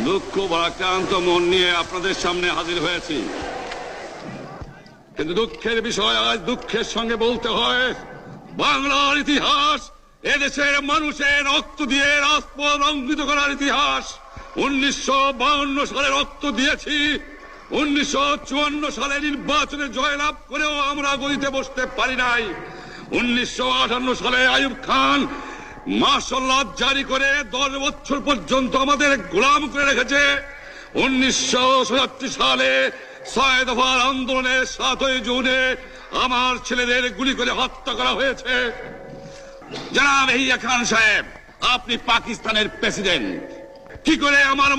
দুঃখ ভারাক্রান্ত মন নিয়ে আপনাদের সামনে হাজির হয়েছি, কিন্তু দুঃখের বিষয় আজ দুঃখের সঙ্গে বলতে হয়, বাংলার ইতিহাস এদেশের মানুষের রক্ত দিয়ে রাজপথ রঞ্জিত করার ইতিহাস। 1952 সালে রক্ত দিয়েছি, 1954 সালে নির্বাচনে জয়লাভ করেও আমরা গদিতে বসতে পারি নাই। 1958 সালে আইয়ুব খান মার্শাল ল জারি করে 10 বছর পর্যন্ত আমাদের গোলাম করে রেখেছে। 1967 সালে 6 দফার আন্দোলনের 7ই জুনে আমার ছেলেদের গুলি করে হত্যা করা হয়েছে। জনাব ইয়াহিয়া খান সাহেব, আপনি পাকিস্তানের প্রেসিডেন্ট, কি করে আমার